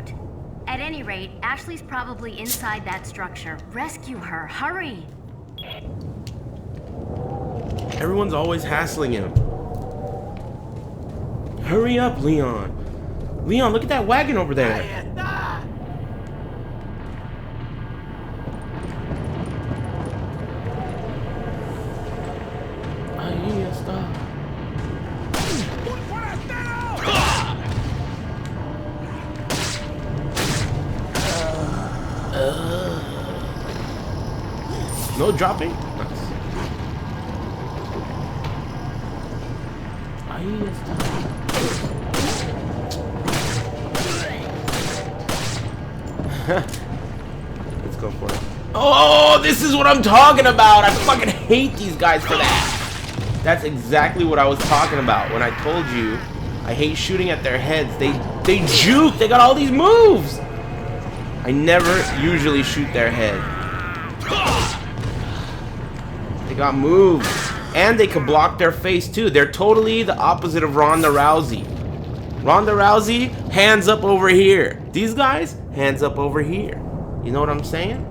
route. At any rate, Ashley's probably inside that structure. Rescue her, hurry! Everyone's always hassling him. Hurry up, Leon. Leon, look at that wagon over there. Ahí está. No dropping? Nice. Ahí está. Let's go for it. Oh, this is what I'm talking about. I fucking hate these guys for that. That's exactly what I was talking about when I told you I hate shooting at their heads. They juke. They got all these moves. I never usually shoot their head. They got moves. And they can block their face too. They're totally the opposite of Ronda Rousey. Ronda Rousey, hands up over here. These guys, hands up over here. You know what I'm saying?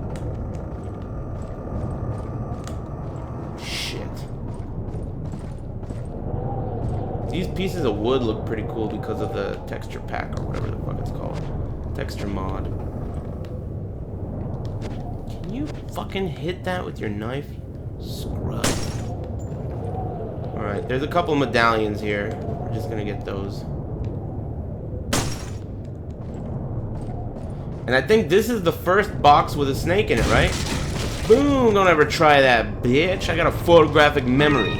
Shit. These pieces of wood look pretty cool because of the texture pack or whatever the fuck it's called. Texture mod. Can you fucking hit that with your knife? Scrub. Alright, there's a couple medallions here. We're just gonna get those. And I think this is the first box with a snake in it, right? Boom! Don't ever try that, bitch. I got a photographic memory.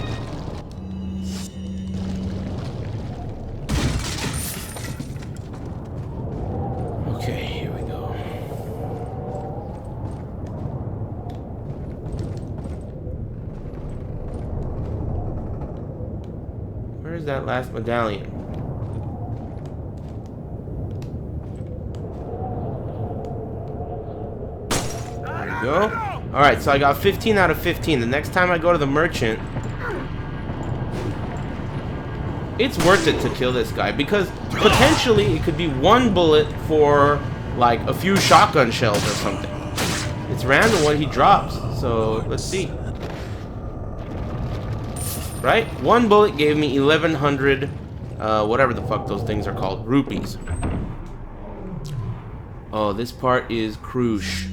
Okay, here we go. Where's that last medallion? Go. Alright, so I got 15 out of 15. The next time I go to the merchant, it's worth it to kill this guy because potentially it could be one bullet for like a few shotgun shells or something. It's random what he drops, so let's see. Right? One bullet gave me 1100 whatever the fuck those things are called, rupees. Oh, this part is crucial.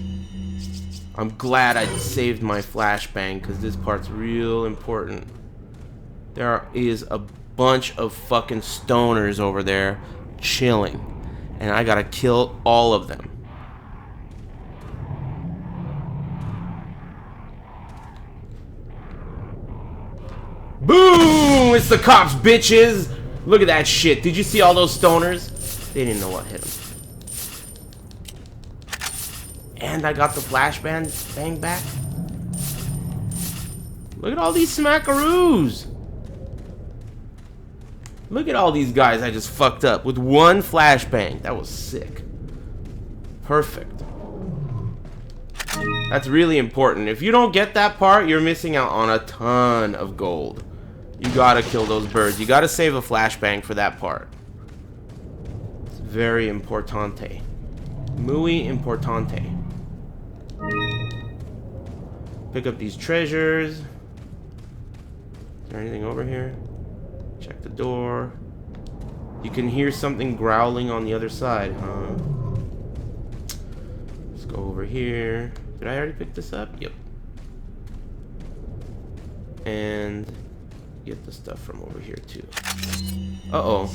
I'm glad I saved my flashbang because this part's real important. There is a bunch of fucking stoners over there chilling, and I gotta kill all of them. Boom! It's the cops, bitches! Look at that shit. Did you see all those stoners? They didn't know what hit them. And I got the flashbang back. Look at all these smackaroos. Look at all these guys I just fucked up with one flashbang. That was sick. Perfect. That's really important. If you don't get that part, you're missing out on a ton of gold. You gotta kill those birds. You gotta save a flashbang for that part. It's very importante. Muy importante. Pick up these treasures. Is there anything over here? Check the door. You can hear something growling on the other side, huh? Let's go over here. Did I already pick this up? Yep. And get the stuff from over here too. Uh-oh.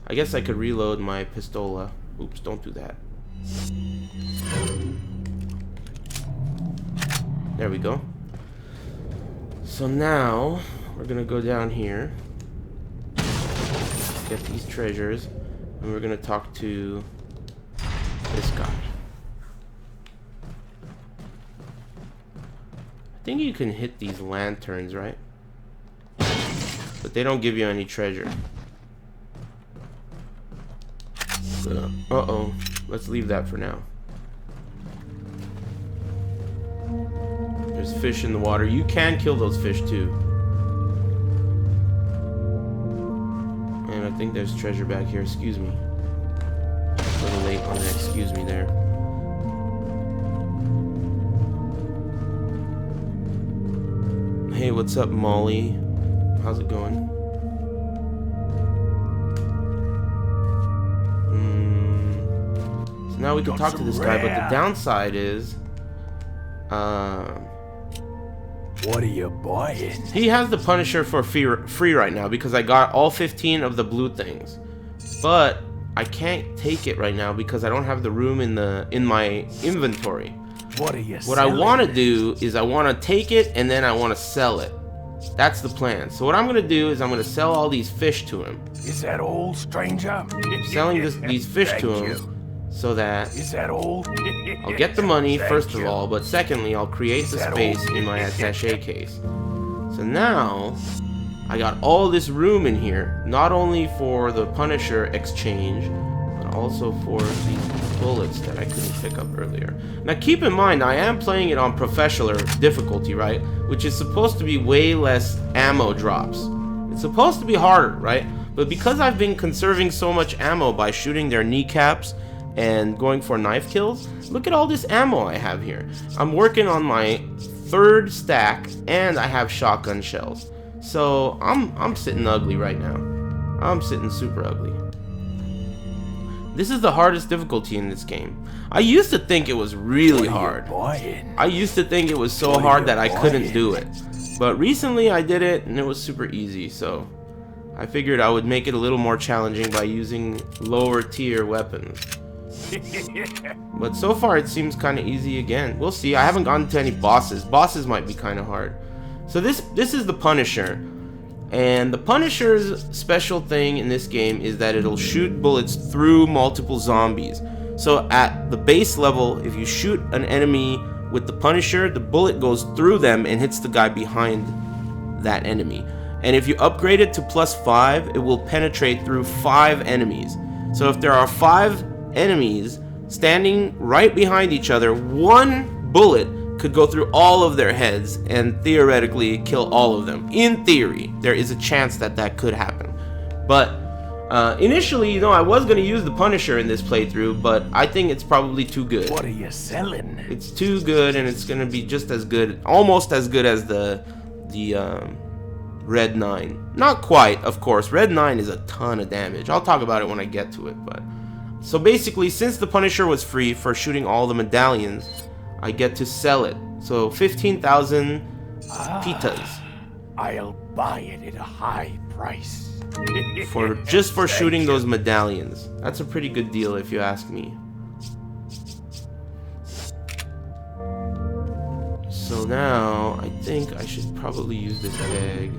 I guess I could reload my pistola. Oops, don't do that. There we go. So now we're gonna go down here, get these treasures, and we're gonna talk to this guy. I think you can hit these lanterns, right? But they don't give you any treasure. Uh-oh. Let's leave that for now. There's fish in the water. You can kill those fish too. And I think there's treasure back here. Excuse me. A little late. Oh, yeah, excuse me there. Hey, what's up, Molly? How's it going? So now we can talk to this guy, but the downside is, what are you buying? he has the Punisher for free right now because I got all 15 of the blue things, but I can't take it right now because I don't have the room in my inventory. What are you What I want to do is I want to take it and then I want to sell it. That's the plan. So what I'm going to do is I'm going to sell all these fish to him. Is that all, stranger? Selling these fish to him so that Is that all? I'll get the money first of all, but secondly I'll create the space in my attaché case. So now I got all this room in here, not only for the Punisher exchange, but also for these bullets that I couldn't pick up earlier. Now keep in mind, I am playing it on Professioler difficulty, right? Which is supposed to be way less ammo drops. It's supposed to be harder, right? But because I've been conserving so much ammo by shooting their kneecaps and going for knife kills, look at all this ammo I have here. I'm working on my 3rd stack and I have shotgun shells. So I'm sitting ugly right now. I'm sitting super ugly. This is the hardest difficulty in this game. I used to think it was really hard. I used to think it was so hard that I couldn't do it. But recently I did it and it was super easy, so I figured I would make it a little more challenging by using lower tier weapons. But so far it seems kind of easy again. We'll see. I haven't gotten to any bosses. Bosses might be kind of hard. So this is the Punisher. And the Punisher's special thing in this game is that it'll shoot bullets through multiple zombies. So at the base level, if you shoot an enemy with the Punisher, the bullet goes through them and hits the guy behind that enemy. And if you upgrade it to +5, it will penetrate through 5 enemies. So if there are 5 enemies standing right behind each other, one bullet could go through all of their heads and theoretically kill all of them. In theory, there is a chance that that could happen. But initially, you know, I was going to use the Punisher in this playthrough, but I think it's probably too good. What are you selling? It's too good, and it's going to be just as good, almost as good as the Red 9. Not quite, of course. Red 9 is a ton of damage. I'll talk about it when I get to it, but so basically, since the Punisher was free for shooting all the medallions, I get to sell it. So 15,000 pitas. I'll buy it at a high price. just for shooting those medallions. That's a pretty good deal if you ask me. So now I think I should probably use this egg.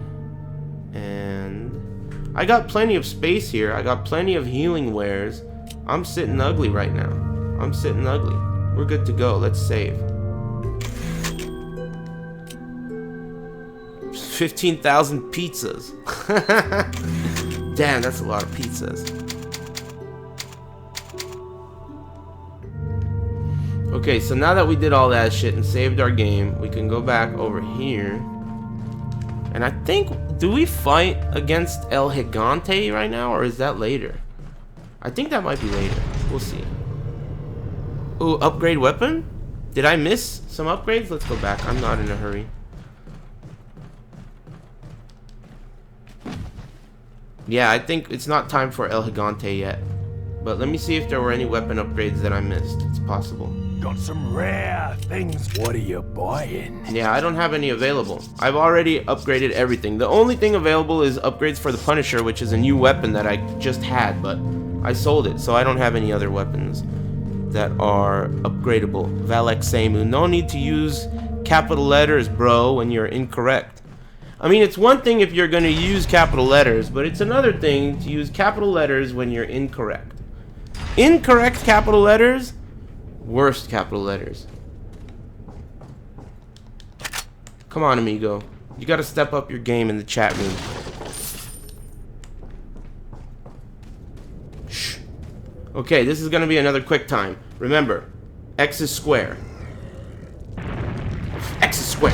And I got plenty of space here. I got plenty of healing wares. I'm sitting ugly right now. I'm sitting ugly. We're good to go. Let's save. 15,000 pizzas. Damn, that's a lot of pizzas. Okay, so now that we did all that shit and saved our game, we can go back over here. And I think, do we fight against El Gigante right now, or is that later? I think that might be later. We'll see. Ooh, upgrade weapon? Did I miss some upgrades? Let's go back. I'm not in a hurry. Yeah, I think it's not time for El Gigante yet. But let me see if there were any weapon upgrades that I missed. It's possible. Got some rare things. What are you buying? Yeah, I don't have any available. I've already upgraded everything. The only thing available is upgrades for the Punisher, which is a new weapon that I just had, but I sold it, so I don't have any other weapons that are upgradable. Valexemu. No need to use capital letters, bro, when you're incorrect. I mean, it's one thing if you're going to use capital letters, but it's another thing to use capital letters when you're incorrect. Incorrect capital letters, worst capital letters. Come on, amigo. You got to step up your game in the chat room. Shh. Okay, this is going to be another quick time. Remember, X is square. X is square.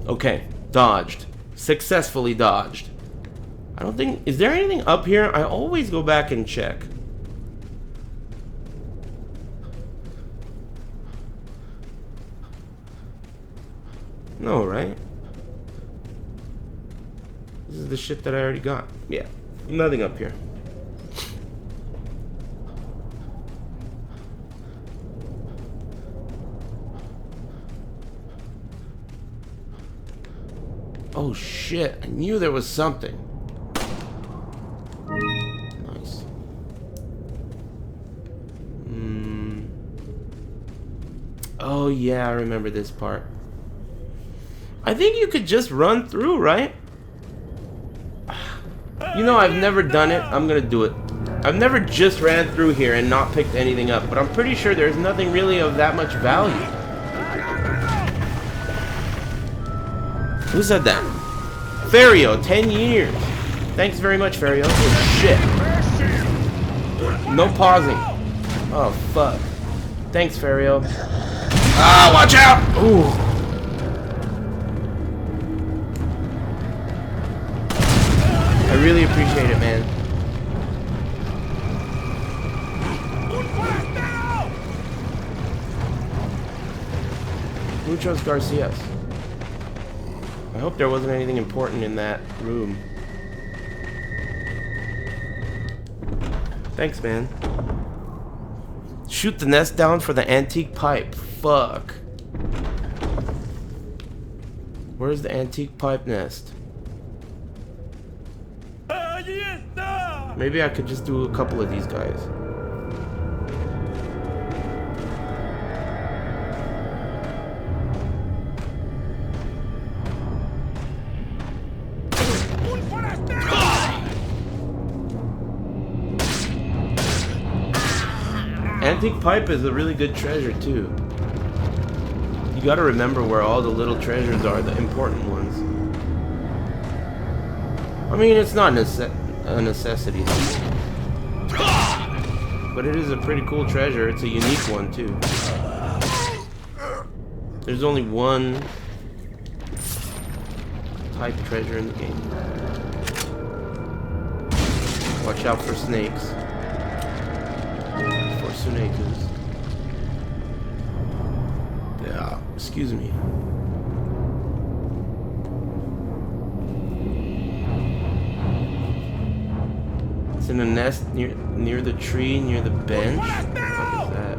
Okay, dodged. Successfully dodged. I don't think... Is there anything up here? I always go back and check. No, right? This is the shit that I already got. Yeah, nothing up here. Oh shit, I knew there was something. Nice. Oh yeah, I remember this part. I think you could just run through, right? You know, I've never done it. I'm gonna do it. I've never just ran through here and not picked anything up, but I'm pretty sure there's nothing really of that much value. Who said that? Fario, 10 years. Thanks very much, Fario. Oh, shit. No pausing. Oh, fuck. Thanks, Fario. Ah, watch out! Ooh. I really appreciate it, man. Muchos Garcias. I hope there wasn't anything important in that room. Thanks, man. Shoot the nest down for the antique pipe. Fuck. Where's the antique pipe nest? Maybe I could just do a couple of these guys. Antique pipe is a really good treasure too. You gotta remember where all the little treasures are, the important ones. I mean, it's not a necessity, but it is a pretty cool treasure. It's a unique one too. There's only one type treasure in the game. Watch out for snakes. Forsunatus. Yeah, excuse me. It's in a nest near the tree, near the bench. What the fuck is that?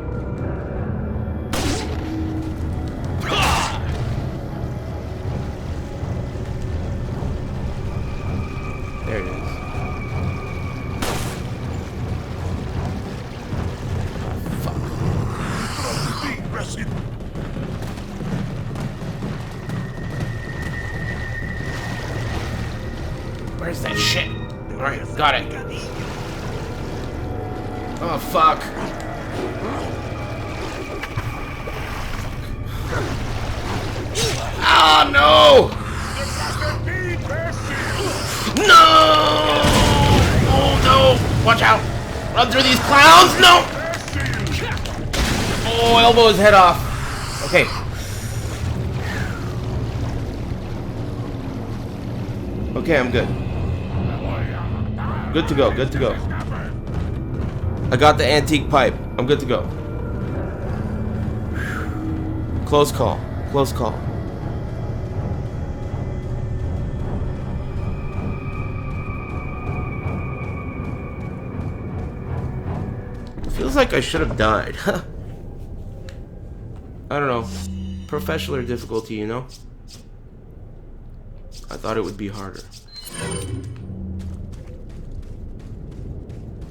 There it is. Where's that shit? Alright, got it. Oh, fuck. Oh, no! No! Oh, no! Watch out! Run through these clowns! No! Oh, elbow his head off. Okay. Okay, I'm good. Good to go, good to go. I got the antique pipe. I'm good to go. Close call. Close call. Feels like I should have died. I don't know. Professioler difficulty, you know? I thought it would be harder.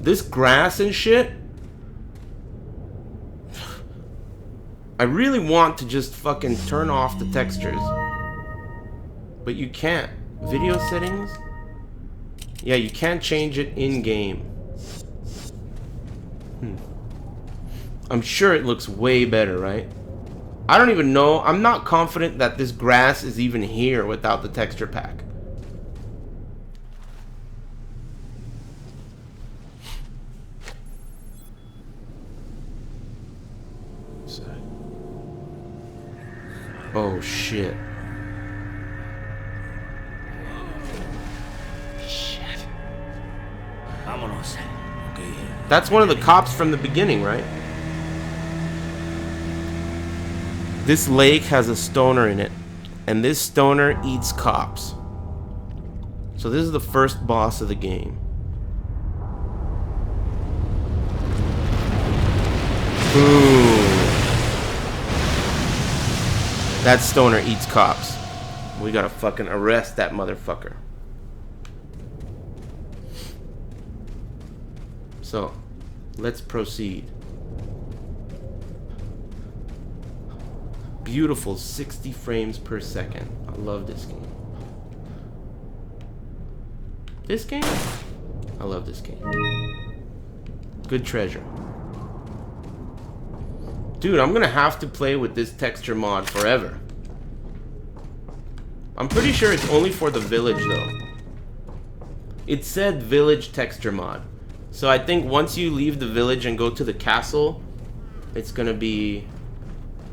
This grass and shit, I really want to just fucking turn off the textures, but you can't. Video settings? Yeah, you can't change it in-game. I'm sure it looks way better, right? I don't even know. I'm not confident that this grass is even here without the texture pack. Oh shit. That's one of the cops from the beginning, right? This lake has a stoner in it, and this stoner eats cops. So this is the first boss of the game. Boom. That stoner eats cops. We gotta fucking arrest that motherfucker. So, let's proceed. Beautiful 60 frames per second. I love this game. This game? I love this game. Good treasure. Dude, I'm gonna have to play with this texture mod forever. I'm pretty sure it's only for the village though. It said village texture mod. So I think once you leave the village and go to the castle, it's gonna be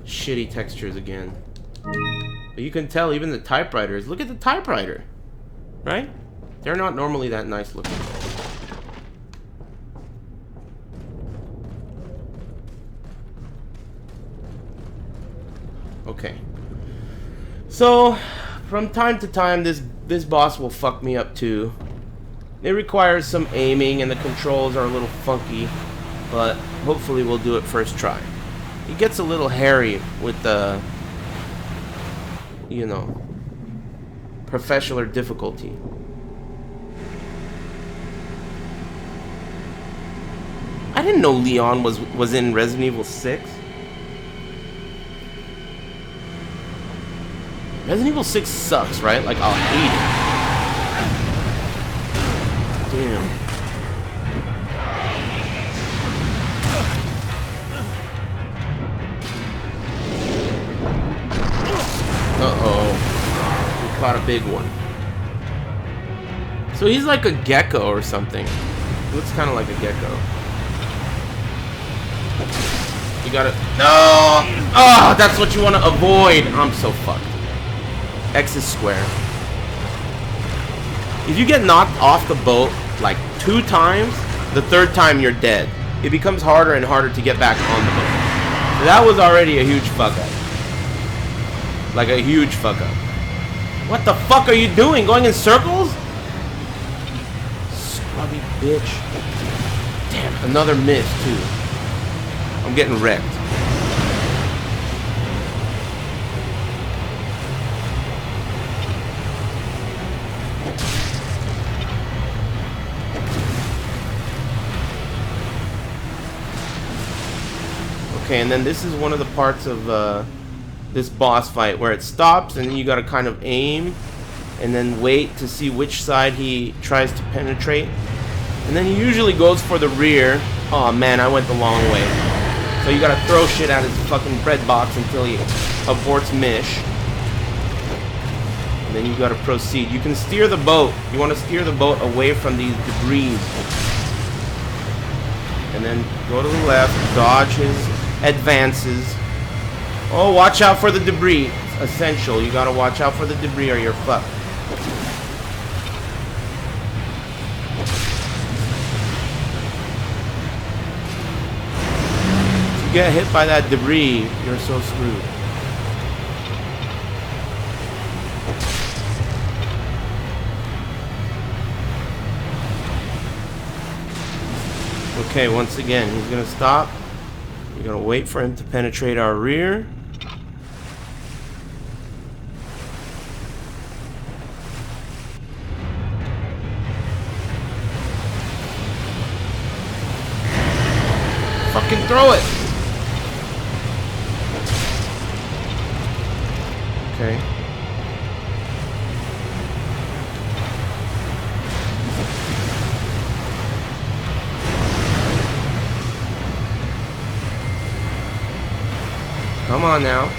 shitty textures again. But you can tell even the typewriters. Look at the typewriter. Right? They're not normally that nice looking. Okay. So, from time to time, this boss will fuck me up too. It requires some aiming and the controls are a little funky, but hopefully we'll do it first try. It gets a little hairy with the, you know, Professioler difficulty. I didn't know Leon was in Resident Evil 6. Resident Evil 6 sucks, right? Like, I'll hate it. Damn. Uh-oh. We caught a big one. So he's like a gecko or something. He looks kind of like a gecko. You gotta... No! Oh, that's what you want to avoid. I'm so fucked. X is square. If you get knocked off the boat like 2 times, the 3rd time you're dead. It becomes harder and harder to get back on the boat. So that was already a huge fuck up. Like a huge fuck up. What the fuck are you doing? Going in circles? Scrubby bitch. Damn, another miss too. I'm getting wrecked. Okay, and then this is one of the parts of this boss fight where it stops and then you gotta kind of aim and then wait to see which side he tries to penetrate. And then he usually goes for the rear. Oh man, I went the long way. So you gotta throw shit at his fucking bread box until he aborts Mish. And then you gotta proceed. You can steer the boat. You wanna steer the boat away from these debris. And then go to the left, dodge his advances. Oh, watch out for the debris. It's essential. You gotta watch out for the debris or you're fucked. If you get hit by that debris, you're so screwed. Okay, once again, he's gonna stop. We're gonna wait for him to penetrate our rear. Fucking throw it! Okay. Come on now.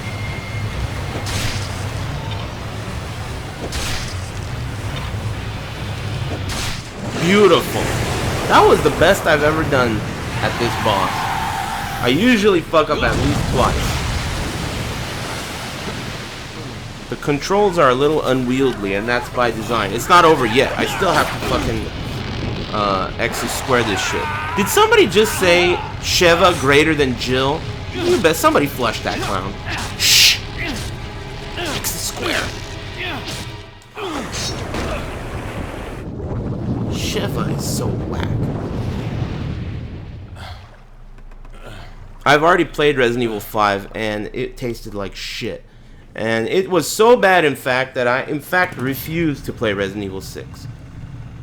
Beautiful. That was the best I've ever done at this boss. I usually fuck up at least twice. The controls are a little unwieldy, and that's by design. It's not over yet. I still have to fucking X square this shit. Did somebody just say Sheva greater than Jill? You bet somebody flushed that clown. Shh! Fix the square. Sheva is so whack. I've already played Resident Evil 5 and it tasted like shit. And it was so bad, in fact, that I, refused to play Resident Evil 6.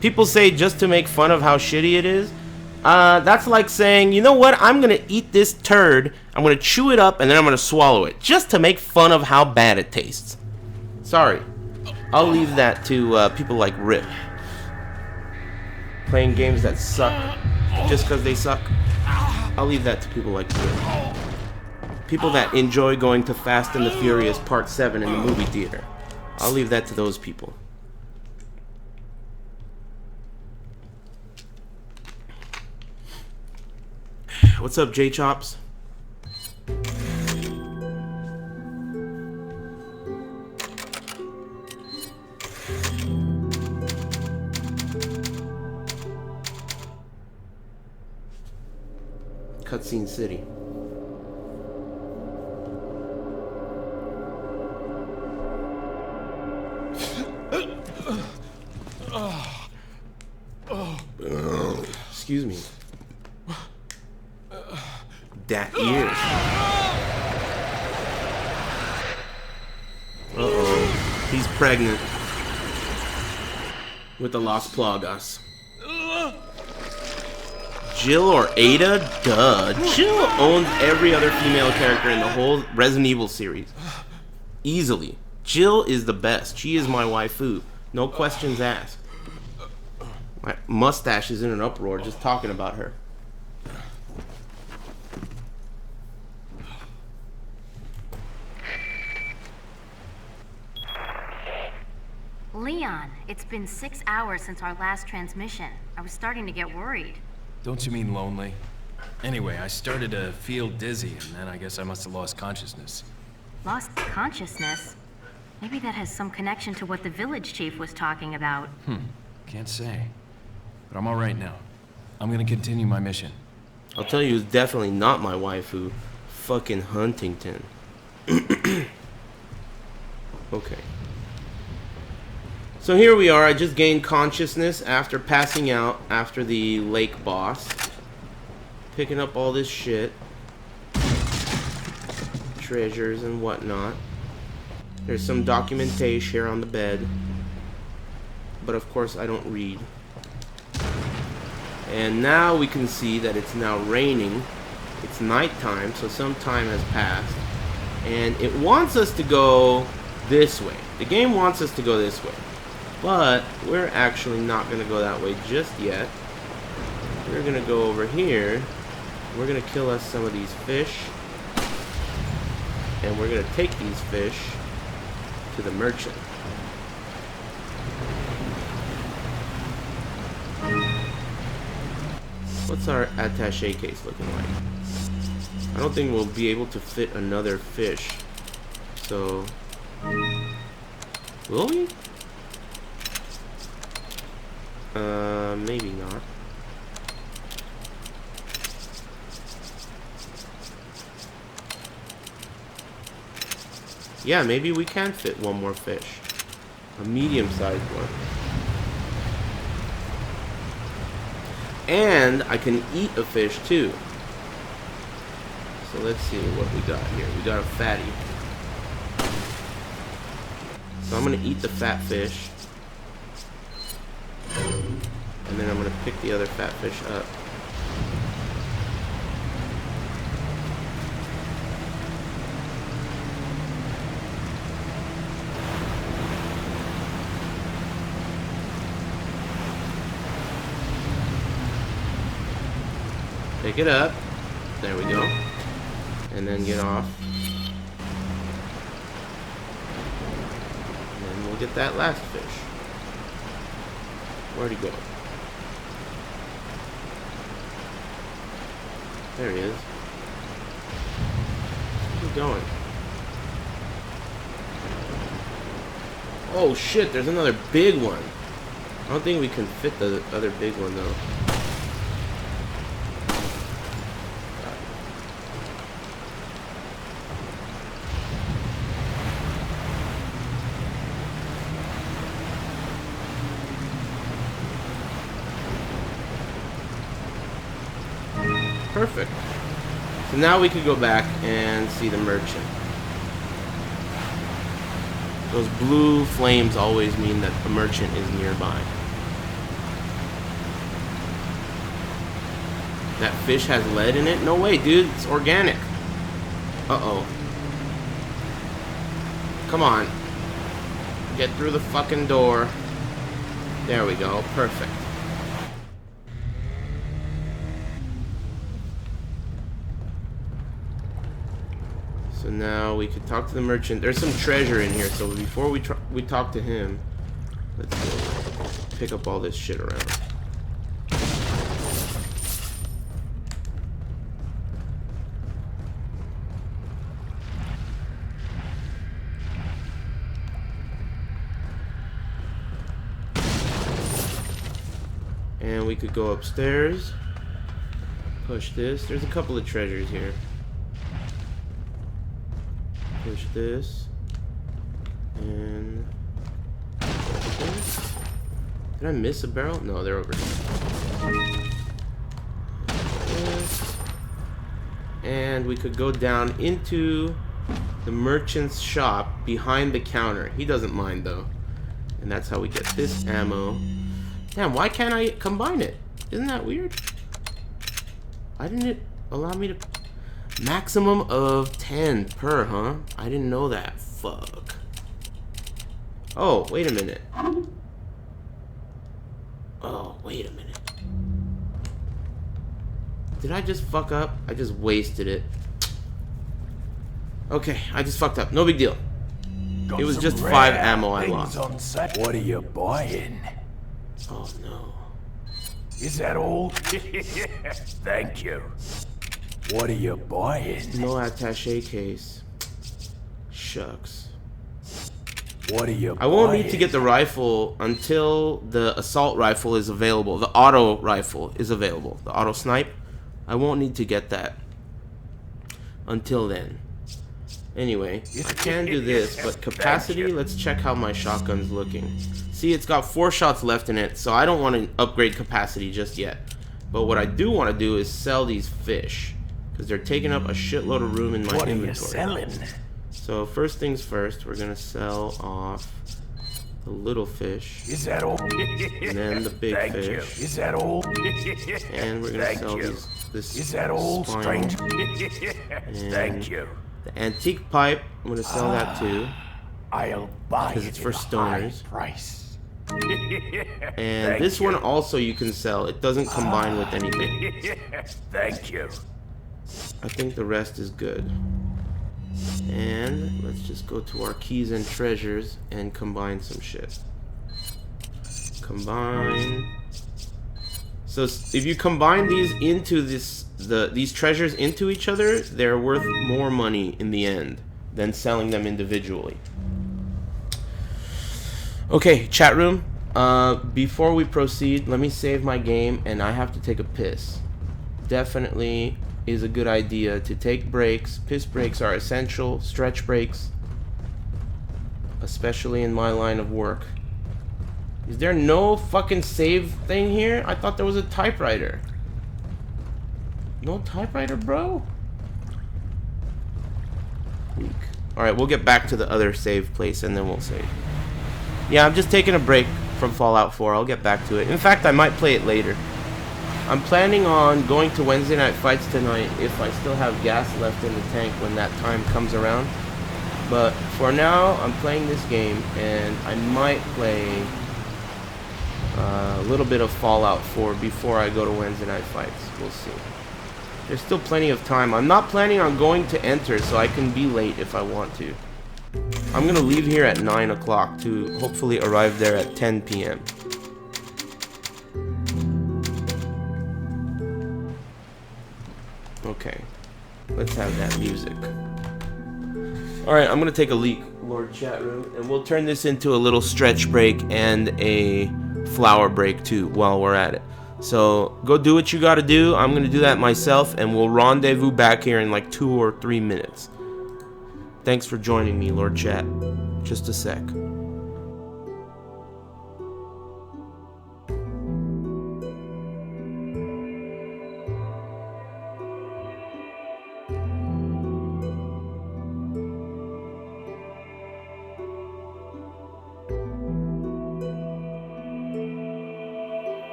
People say just to make fun of how shitty it is. That's like saying, you know what, I'm gonna eat this turd, I'm gonna chew it up, and then I'm gonna swallow it, just to make fun of how bad it tastes. Sorry. I'll leave that to people like Rip. Playing games that suck just because they suck. I'll leave that to people like Rip. People that enjoy going to Fast and the Furious Part 7 in the movie theater. I'll leave that to those people. What's up, J-Chops? Cutscene City. Excuse me. That ear. Uh-oh. He's pregnant. With the Las Plagas. Jill or Ada? Duh. Jill owns every other female character in the whole Resident Evil series. Easily. Jill is the best. She is my waifu. No questions asked. My mustache is in an uproar just talking about her. Leon, it's been 6 hours since our last transmission. I was starting to get worried. Don't you mean lonely? Anyway, I started to feel dizzy, and then I guess I must have lost consciousness. Lost consciousness? Maybe that has some connection to what the village chief was talking about. Can't say. But I'm all right now. I'm gonna continue my mission. I'll tell you, it's definitely not my waifu. Fucking Huntington. Okay. So here we are. I just gained consciousness after passing out after the lake boss. Picking up all this shit. Treasures and whatnot. There's some documentation here on the bed. But of course I don't read. And now we can see that it's now raining. It's nighttime, so some time has passed. And it wants us to go this way. The game wants us to go this way. But we're actually not going to go that way just yet. We're going to go over here. We're going to kill us some of these fish. And we're going to take these fish to the merchant. What's our attaché case looking like? I don't think we'll be able to fit another fish. So, will we? Maybe not. Yeah, maybe we can fit one more fish. A medium-sized one. And I can eat a fish too. So let's see what we got here. We got a fatty. So I'm gonna eat the fat fish. And then I'm gonna pick the other fat fish up. Pick it up. There we go. And then get off. And then we'll get that last fish. Where'd he go? There he is. Where's he going? Oh shit, there's another big one. I don't think we can fit the other big one though. Perfect. So now we could go back and see the merchant. Those blue flames always mean that the merchant is nearby. That fish has lead in it? No way, dude. It's organic. Uh-oh. Come on. Get through the fucking door. There we go. Perfect. So now we could talk to the merchant. There's some treasure in here, so before we talk to him, let's go pick up all this shit around. And we could go upstairs. Push this. There's a couple of treasures here. Push this. And... did I miss a barrel? No, they're over here. This. And we could go down into the merchant's shop behind the counter. He doesn't mind though. And that's how we get this ammo. Damn, why can't I combine it? Isn't that weird? Why didn't it allow me to... maximum of 10 per, huh? I didn't know that. Fuck. Oh, wait a minute. Oh, wait a minute. Did I just fuck up? I just wasted it. Okay, I just fucked up. No big deal. It was just 5 ammo I lost. What are you buying? Oh no. Is that all? Thank you. What are you buying? No attaché case. Shucks. What are you I won't need to get the rifle until the assault rifle is available. The auto rifle is available. The auto snipe. I won't need to get that until then. Anyway, I can do this, but capacity, let's check how my shotgun's looking. See, it's got 4 shots left in it, so I don't want to upgrade capacity just yet. But what I do want to do is sell these fish, because they're taking up a shitload of room in my inventory. What are you selling? So first things first, we're going to sell off the little fish. Is that all? And then the big Thank fish. you. Is that all? And we're going to sell this Is that all, spine. stranger? Thank you. The antique pipe, I'm going to sell that too. I'll buy Because it it's for at a high stoners. price. And Thank this you. one also you can sell. It doesn't combine with anything. Thank you. I think the rest is good. And let's just go to our keys and treasures and combine some shit. Combine. So if you combine these into these treasures into each other, they're worth more money in the end than selling them individually. Okay, chat room. Before we proceed, let me save my game, and I have to take a piss. Definitely is a good idea to take breaks. Piss breaks are essential. Stretch breaks, especially in my line of work. Is there no fucking save thing here? I thought there was a typewriter. No typewriter, bro? Weak. Alright, we'll get back to the other save place and then we'll save. Yeah, I'm just taking a break from Fallout 4. I'll get back to it. In fact, I might play it later. I'm planning on going to Wednesday night fights tonight if I still have gas left in the tank when that time comes around. But for now, I'm playing this game and I might play a little bit of Fallout 4 before I go to Wednesday night fights. We'll see. There's still plenty of time. I'm not planning on going to enter, so I can be late if I want to. I'm gonna leave here at 9 o'clock to hopefully arrive there at 10 p.m. Okay, let's have that music. Alright, I'm gonna take a leak, Lord Chat Room, and we'll turn this into a little stretch break and a flower break too while we're at it. So go do what you gotta do. I'm gonna do that myself, and we'll rendezvous back here in like 2 or 3 minutes. Thanks for joining me, Lord Chat. Just a sec.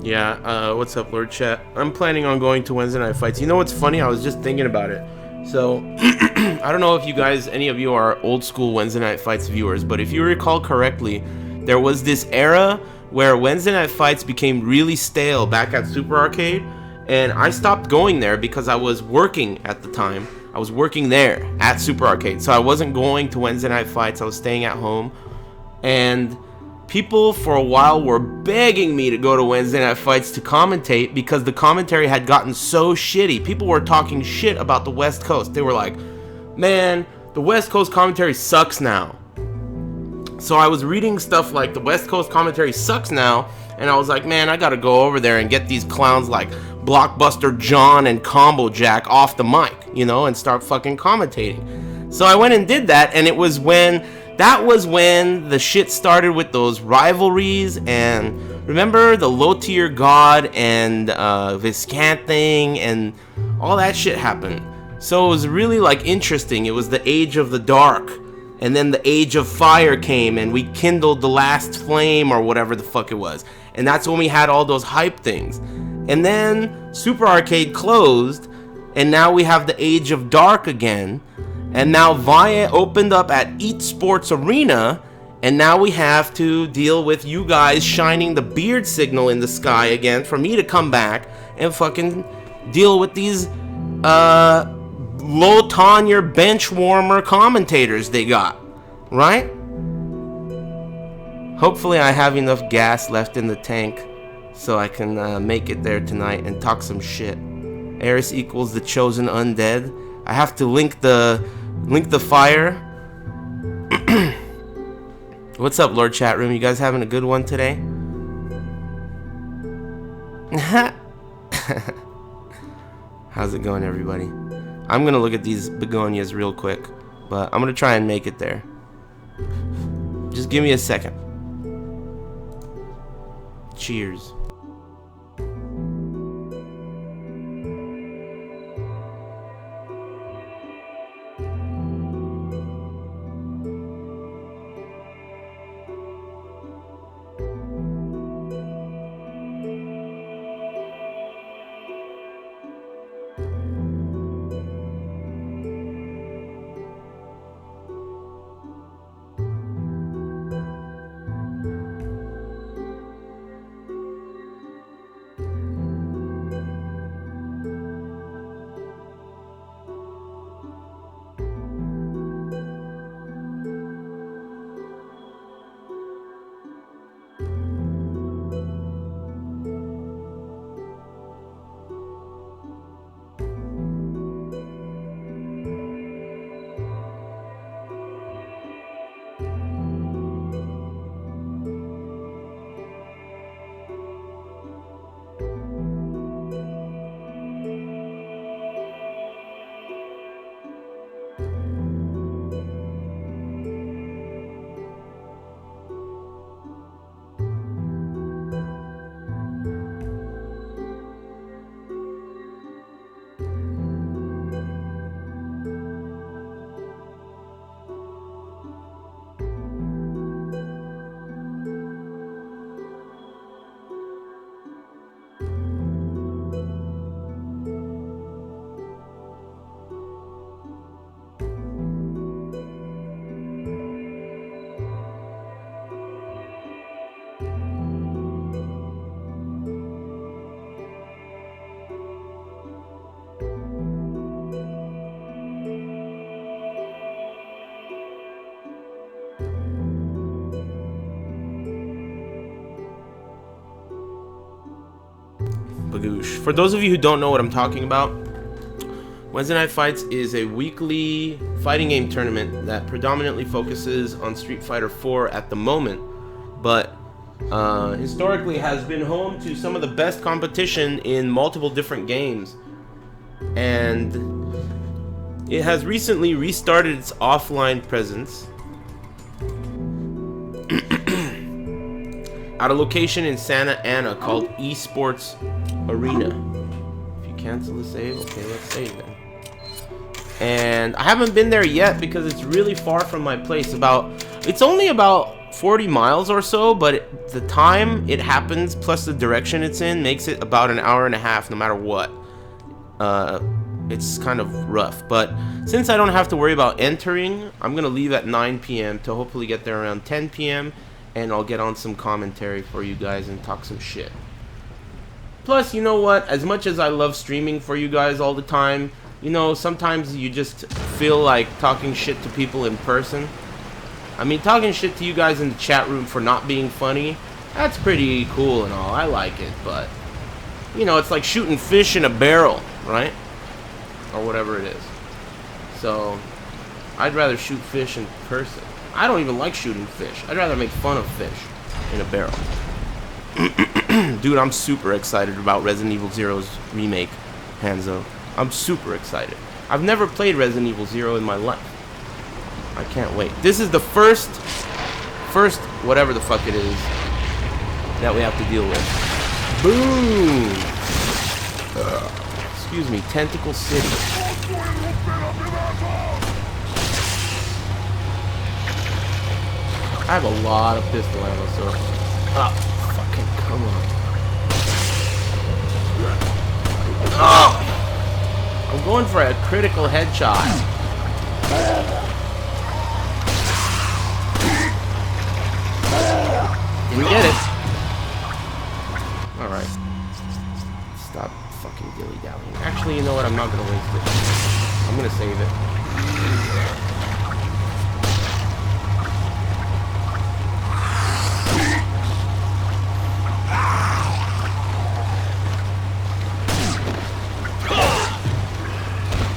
Yeah, what's up, Lord Chat? I'm planning on going to Wednesday night fights. You know what's funny? I was just thinking about it. So, I don't know if you guys, any of you are old school Wednesday night fights viewers, but if you recall correctly, there was this era where Wednesday night fights became really stale back at Super Arcade, and I stopped going there because I was working at the time. I was working there at Super Arcade, so I wasn't going to Wednesday night fights. I was staying at home, and people for a while were begging me to go to Wednesday night fights to commentate because the commentary had gotten so shitty. People were talking shit about the West Coast. They were like, man, the West Coast commentary sucks now. So I was reading stuff like the West Coast commentary sucks now, and I was like, man, I gotta go over there and get these clowns like Blockbuster John and Combo Jack off the mic, you know, and start fucking commentating. So I went and did that, and that was when the shit started with those rivalries, and remember the low tier god and Viscant thing and all that shit happened. So it was really like interesting. It was the age of the dark, and then the age of fire came, and we kindled the last flame or whatever the fuck it was, and that's when we had all those hype things. And then Super Arcade closed, and now we have the age of dark again. And now Via opened up at Eat Sports Arena, and now we have to deal with you guys shining the beard signal in the sky again for me to come back and fucking deal with these low tenure bench warmer commentators they got, right? Hopefully I have enough gas left in the tank so I can make it there tonight and talk some shit. Eris equals the chosen undead. I have to link the fire. What's up, Lord Chat Room? You guys having a good one today? How's it going, everybody? I'm gonna look at these begonias real quick, but I'm gonna try and make it there. Just give me a second. Cheers. For those of you who don't know what I'm talking about, Wednesday Night Fights is a weekly fighting game tournament that predominantly focuses on Street Fighter 4 at the moment, but historically has been home to some of the best competition in multiple different games. And it has recently restarted its offline presence at a location in Santa Ana called Esports Arena. If you cancel the save, okay, let's save then. And I haven't been there yet because it's really far from my place. It's only about 40 miles or so, but the time it happens plus the direction it's in makes it about an hour and a half no matter what. It's kind of rough, but since I don't have to worry about entering, I'm gonna leave at 9 p.m. to hopefully get there around 10 p.m. and I'll get on some commentary for you guys and talk some shit. Plus, you know what? As much as I love streaming for you guys all the time, you know, sometimes you just feel like talking shit to people in person. I mean, talking shit to you guys in the chat room for not being funny, that's pretty cool and all. I like it, but, you know, it's like shooting fish in a barrel, right? Or whatever it is. So, I'd rather shoot fish in person. I don't even like shooting fish. I'd rather make fun of fish in a barrel. Dude, I'm super excited about Resident Evil Zero's remake, Hanzo. I'm super excited. I've never played Resident Evil Zero in my life. I can't wait. This is the first whatever the fuck it is that we have to deal with. Boom! Excuse me, Tentacle City. I have a lot of pistol ammo, so... Oh, fucking come on. Oh! I'm going for a critical headshot. Didn't get it. Alright. Stop fucking dilly-dallying. Actually, you know what? I'm not gonna waste it. I'm gonna save it.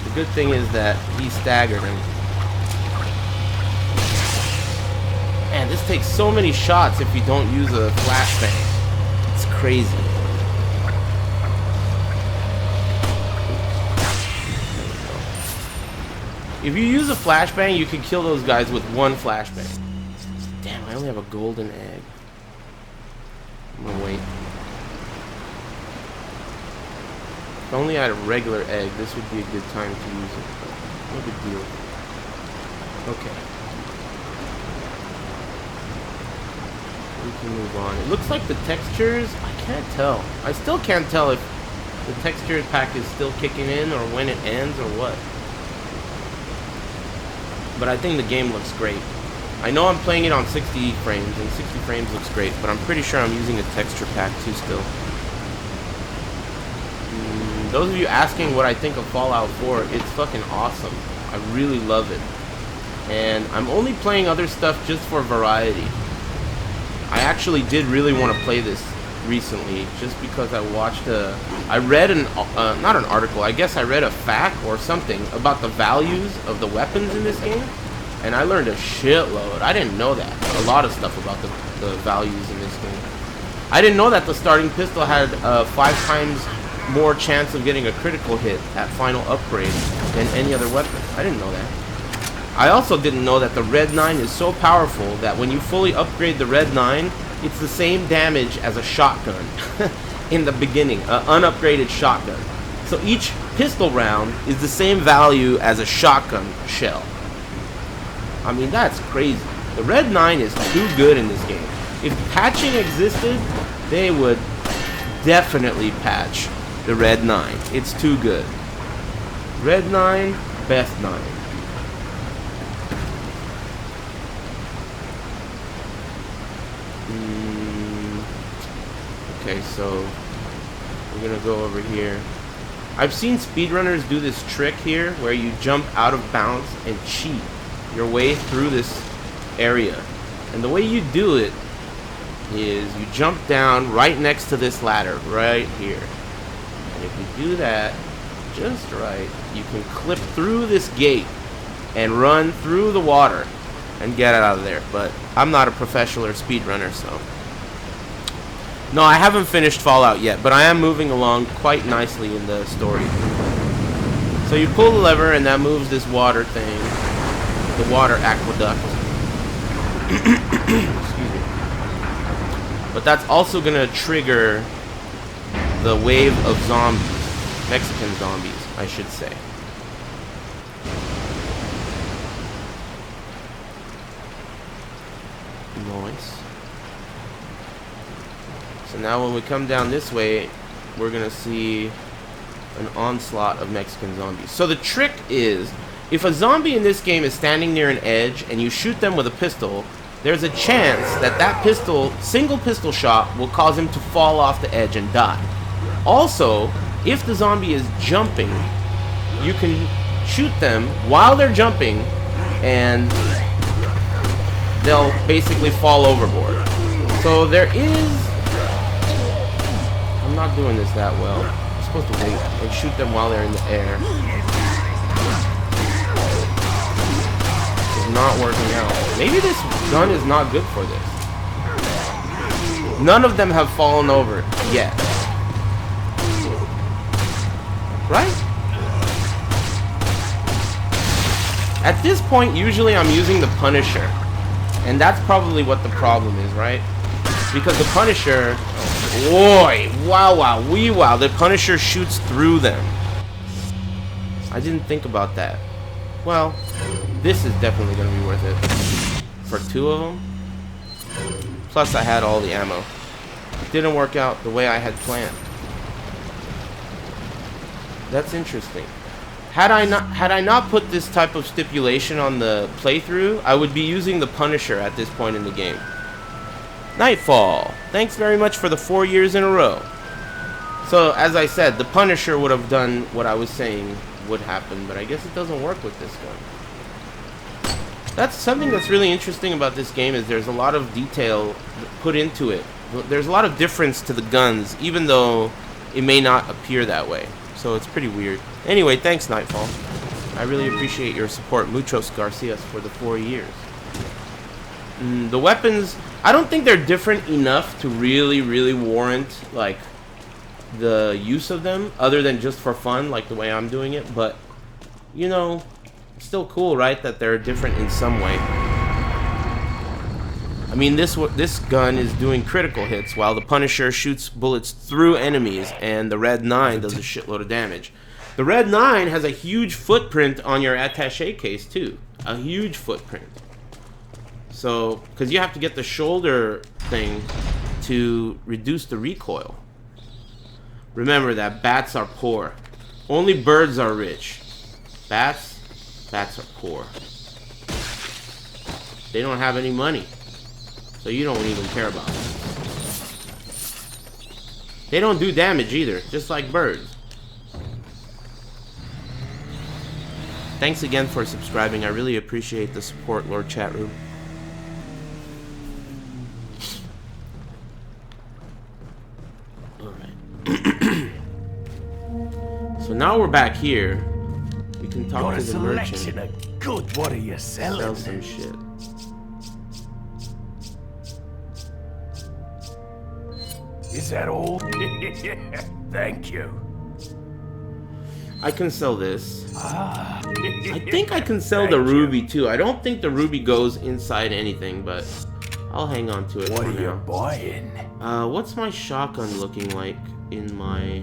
The good thing is that he staggered him. Man, this takes so many shots if you don't use a flashbang. It's crazy. If you use a flashbang, you can kill those guys with one flashbang. Damn, I only have a golden egg. I'm gonna wait. If only I had a regular egg, this would be a good time to use it. No big deal. Okay. We can move on. It looks like the textures, I can't tell. I still can't tell if the texture pack is still kicking in or when it ends or what. But I think the game looks great. I know I'm playing it on 60 frames, and 60 frames looks great, but I'm pretty sure I'm using a texture pack too still. Those of you asking what I think of Fallout 4, it's fucking awesome. I really love it. And I'm only playing other stuff just for variety. I actually did really want to play this recently, just because I watched I read not an article, I guess I read a fact or something about the values of the weapons in this game, and I learned a shitload. I didn't know that. A lot of stuff about the values in this game. I didn't know that the starting pistol had 5 times more chance of getting a critical hit at final upgrade than any other weapon. I didn't know that. I also didn't know that the Red 9 is so powerful that when you fully upgrade the Red 9, it's the same damage as a shotgun in the beginning, an unupgraded shotgun. So each pistol round is the same value as a shotgun shell. I mean, that's crazy. The Red 9 is too good in this game. If patching existed, they would definitely patch the Red 9. It's too good. Red 9, best 9. Okay, so we're gonna go over here. I've seen speedrunners do this trick here where you jump out of bounds and cheat your way through this area. And the way you do it is you jump down right next to this ladder right here. And if you do that just right, you can clip through this gate and run through the water and get out of there. But I'm not a professional speedrunner, so... No, I haven't finished Fallout yet, but I am moving along quite nicely in the story. So you pull the lever and that moves this water thing, the water aqueduct. Excuse me. But that's also gonna trigger the wave of zombies, Mexican zombies, I should say. Nice. So now when we come down this way, we're gonna see an onslaught of Mexican zombies. So the trick is, if a zombie in this game is standing near an edge and you shoot them with a pistol, there's a chance that that pistol, single pistol shot, will cause him to fall off the edge and die. Also, if the zombie is jumping, you can shoot them while they're jumping and they'll basically fall overboard. So there is... I'm not doing this that well. I'm supposed to wait and shoot them while they're in the air. It's not working out. Maybe this gun is not good for this. None of them have fallen over yet. Right? At this point, usually I'm using the Punisher. And that's probably what the problem is, right? Because the Punisher... Boy! Wow, wow, wee wow. The Punisher shoots through them. I didn't think about that. Well, this is definitely going to be worth it. For 2 of them. Plus, I had all the ammo. It didn't work out the way I had planned. That's interesting. Had I not put this type of stipulation on the playthrough, I would be using the Punisher at this point in the game. Nightfall. Thanks very much for the 4 years in a row. So, as I said, the Punisher would have done what I was saying would happen, but I guess it doesn't work with this gun. That's something that's really interesting about this game, is there's a lot of detail put into it. There's a lot of difference to the guns, even though it may not appear that way. So it's pretty weird. Anyway, thanks, Nightfall. I really appreciate your support, Muchos Garcias, for the 4 years. The weapons, I don't think they're different enough to really warrant, like, the use of them, other than just for fun, like the way I'm doing it. But, you know, it's still cool, right, that they're different in some way. I mean, this gun is doing critical hits, while the Punisher shoots bullets through enemies, and the Red 9 does a shitload of damage. The Red 9 has a huge footprint on your attaché case, too. A huge footprint. So, because you have to get the shoulder thing to reduce the recoil. Remember that bats are poor. Only birds are rich. Bats are poor. They don't have any money. So you don't even care about them. They don't do damage either, just like birds. Thanks again for subscribing. I really appreciate the support, Lord Chatroom. So now we're back here. We can talk to the merchant. Good. What are you selling? Sell some shit. Is that all? Thank you. I can sell this. I think I can sell the ruby too. I don't think the ruby goes inside anything, but I'll hang on to it. What for are now. you buying? What's my shotgun looking like in my...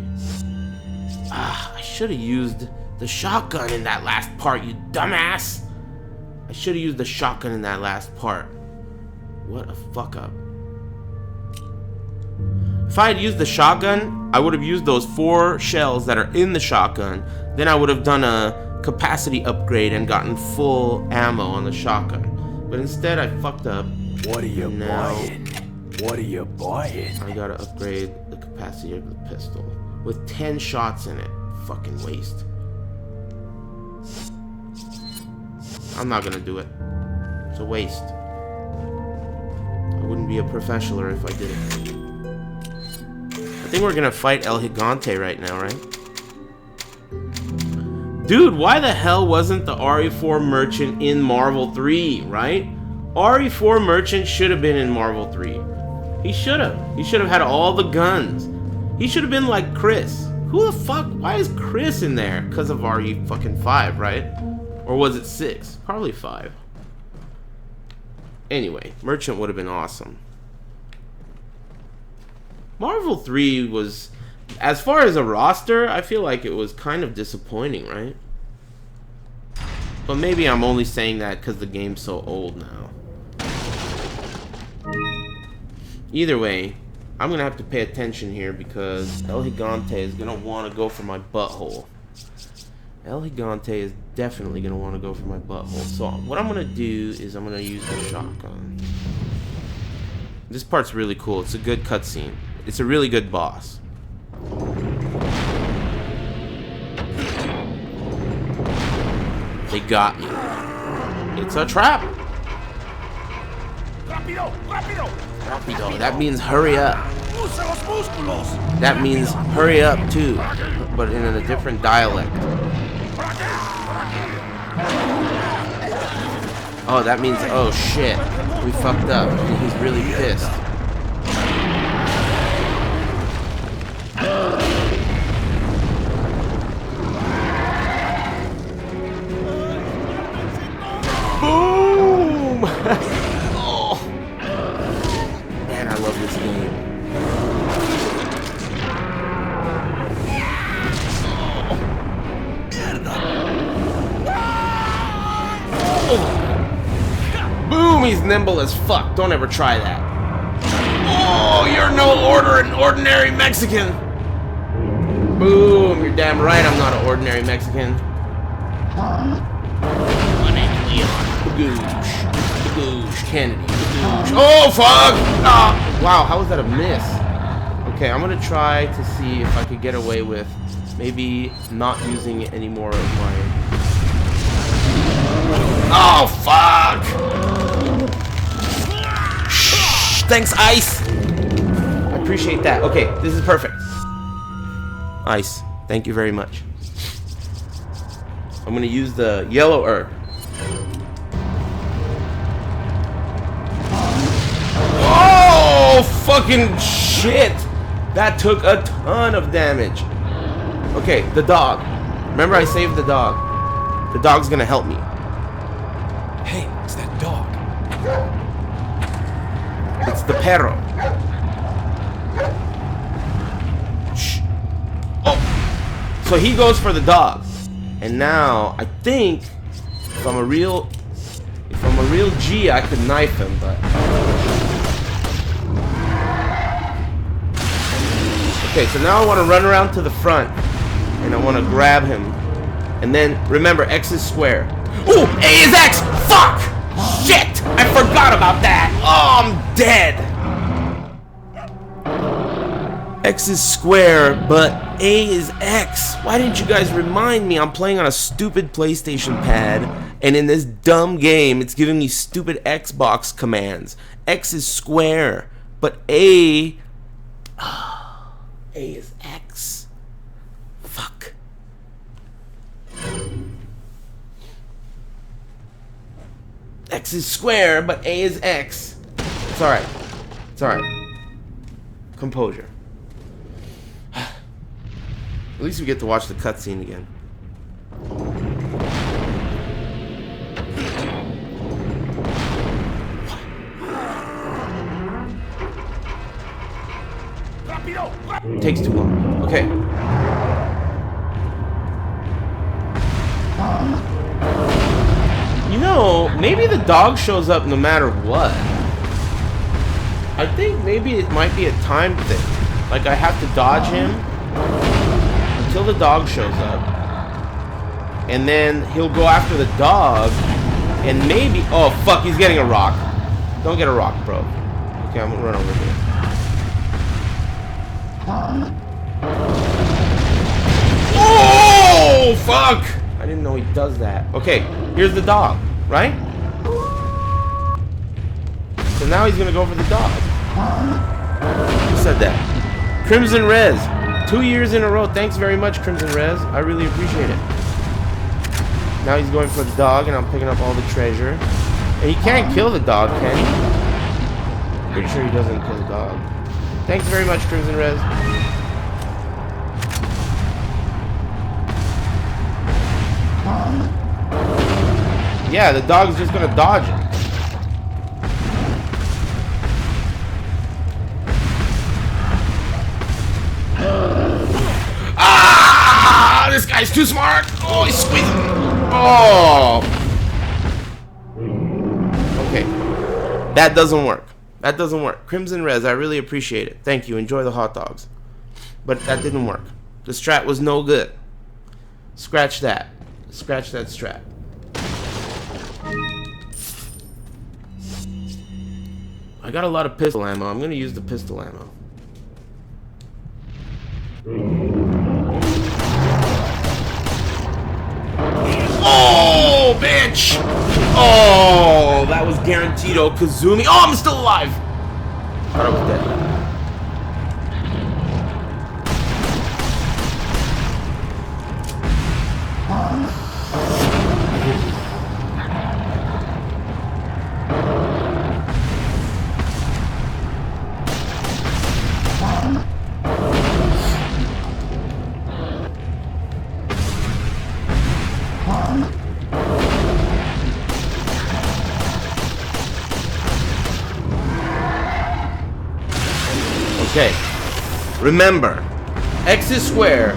I should have used the shotgun in that last part, you dumbass! I should have used the shotgun in that last part. What a fuck up. If I had used the shotgun, I would have used those 4 shells that are in the shotgun. Then I would have done a capacity upgrade and gotten full ammo on the shotgun. But instead, I fucked up. What are you buying? What are you buying? I gotta upgrade the capacity of the pistol with 10 shots in it. Fucking waste. I'm not gonna do it. It's a waste. I wouldn't be a professioler if I did it. I think we're gonna fight El Gigante right now, right? Dude, why the hell wasn't the RE4 Merchant in Marvel 3, right? RE4 Merchant should have been in Marvel 3. He should have. He should have had all the guns. He should have been like Chris. Who the fuck? Why is Chris in there? Because of RE fucking 5, right? Or was it 6? Probably 5. Anyway, Merchant would have been awesome. Marvel 3 was, as far as a roster, I feel like it was kind of disappointing, right? But maybe I'm only saying that because the game's so old now. Either way, I'm gonna have to pay attention here because El Gigante is gonna want to go for my butthole. El Gigante is definitely gonna want to go for my butthole. So what I'm gonna do is I'm gonna use the shotgun. This part's really cool. It's a good cutscene. It's a really good boss. They got me. It's a trap. Rápido, rápido. Rapido. That means hurry up. That means hurry up too, but in a different dialect. Oh, that means oh shit, we fucked up. And he's really pissed. Boom! Oh. Man, I love this game. Oh. Boom! He's nimble as fuck. Don't ever try that. Oh, you're no ordinary Mexican. Boom! You're damn right. I'm not an ordinary Mexican. Bagoosh, Kennedy, Bagoosh. Oh, fuck! Ah, wow, how was that a miss? Okay, I'm gonna try to see if I could get away with maybe not using any more of my... Oh, fuck! Shh, thanks, Ice! I appreciate that. Okay, this is perfect. Ice, thank you very much. I'm gonna use the yellow herb. Oh, fucking shit! That took a ton of damage. Okay, the dog. Remember I saved the dog. The dog's gonna help me. Hey, it's that dog. It's the perro. Shh. Oh! So he goes for the dog. And now, I think, if I'm a real G, I could knife him, but... Okay, so now I want to run around to the front, and I want to grab him. And then, remember, X is square. Ooh, A is X! Fuck! Shit! I forgot about that! Oh, I'm dead! X is square, but A is X. Why didn't you guys remind me? I'm playing on a stupid PlayStation pad, and in this dumb game, it's giving me stupid Xbox commands. X is square, but A is X. Fuck. X is square, but A is X. It's alright. It's alright. Composure. At least we get to watch the cutscene again. It takes too long. Okay. You know, maybe the dog shows up no matter what. I think maybe it might be a time thing. Like I have to dodge him until the dog shows up, and then he'll go after the dog, and maybe... Oh, fuck, he's getting a rock. Don't get a rock, bro. Okay, I'm gonna run over here. Oh, fuck! I didn't know he does that. Okay, here's the dog, right? So now he's gonna go for the dog. Who said that? Crimson Rez. 2 years in a row. Thanks very much, Crimson Rez. I really appreciate it. Now he's going for the dog, and I'm picking up all the treasure. And he can't kill the dog, can he? Pretty sure he doesn't kill the dog. Thanks very much, Crimson Rez. Yeah, the dog's just gonna dodge it. Ah! This guy's too smart. Oh, he's squeezing. Oh. Okay. That doesn't work. That doesn't work. Crimson Res, I really appreciate it. Thank you. Enjoy the hot dogs. But that didn't work. The strat was no good. Scratch that. Scratch that strat. I got a lot of pistol ammo. I'm gonna use the pistol ammo. Oh, bitch! Oh, that was guaranteed. Oh, Kazumi. Oh, I'm still alive. Thought I was dead. Okay, remember, X is square,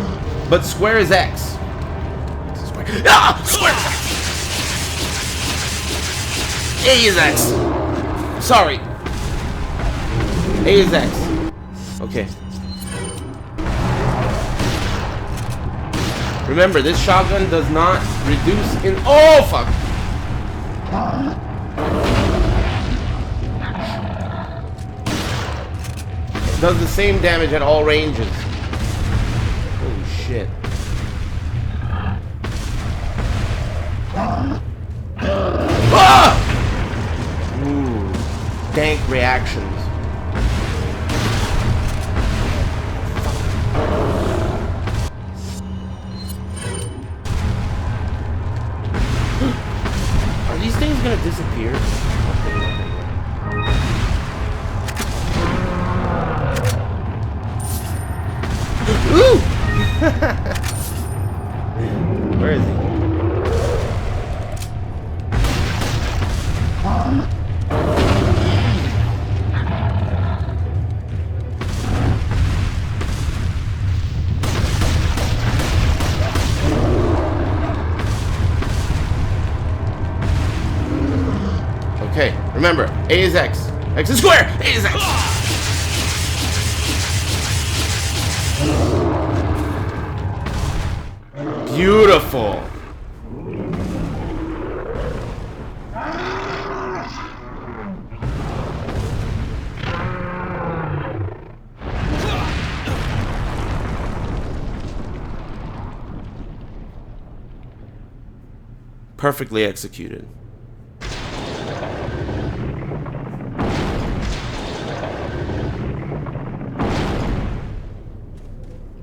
but square is X. X is square. Ah! Square is X! A is X. Sorry. A is X. Okay. Remember, this shotgun does not reduce in... Oh, fuck! Does the same damage at all ranges. Holy shit. Ah! Ooh. Dank reactions. Are these things gonna disappear? Ooh! Where is he? Okay, remember, A is X. X is square! A is X! Beautiful. Perfectly executed.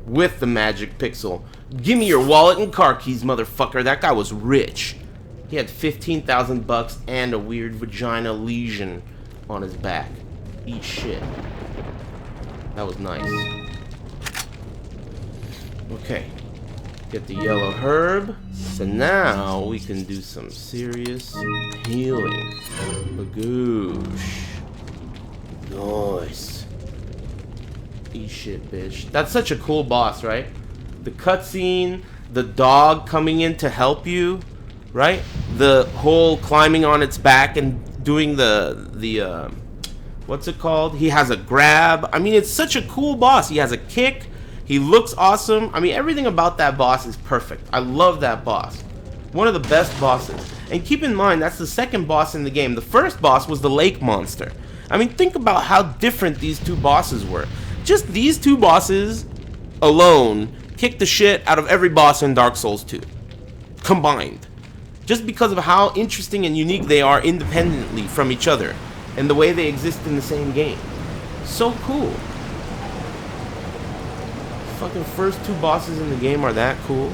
With the magic pixel. Give me your wallet and car keys, motherfucker. That guy was rich. He had 15,000 bucks and a weird vagina lesion on his back. Eat shit. That was nice. Okay. Get the yellow herb. So now we can do some serious healing. Bagoosh. Nice. Eat shit, bitch. That's such a cool boss, right? The cutscene, the dog coming in to help you, right? The whole climbing on its back and doing the what's it called? He has a grab. I mean, it's such a cool boss. He has a kick. He looks awesome. I mean, everything about that boss is perfect. I love that boss. One of the best bosses. And keep in mind, that's the second boss in the game. The first boss was the lake monster. I mean, think about how different these two bosses were. Just these two bosses alone kick the shit out of every boss in Dark Souls 2. Combined. Just because of how interesting and unique they are independently from each other. And the way they exist in the same game. So cool. Fucking first two bosses in the game are that cool.